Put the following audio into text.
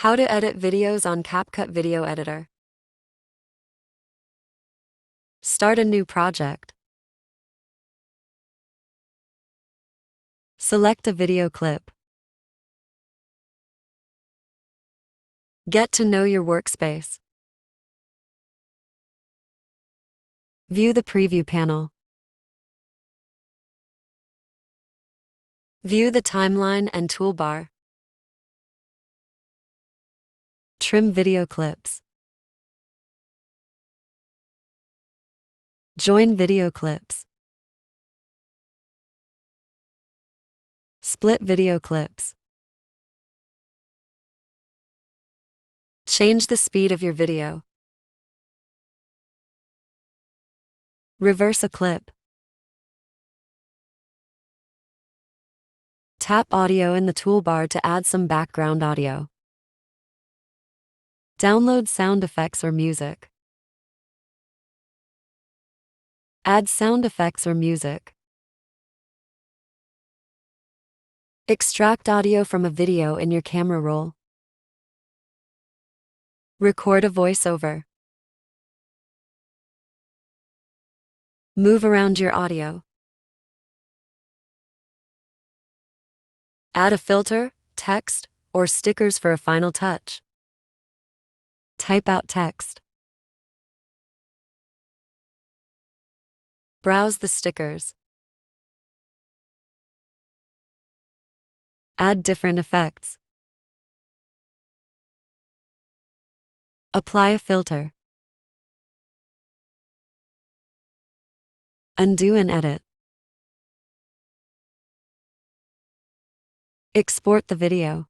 How to edit videos on CapCut Video Editor. Start a new project. Select a video clip. Get to know your workspace. View the preview panel. View the timeline and toolbar. Trim video clips. Join video clips. Split video clips. Change the speed of your video. Reverse a clip. Tap audio in the toolbar to add some background audio. Download sound effects or music. Add sound effects or music. Extract audio from a video in your camera roll. Record a voiceover. Move around your audio. Add a filter, text, or stickers for a final touch. Type out text. Browse the stickers. Add different effects. Apply a filter. Undo and edit. Export the video.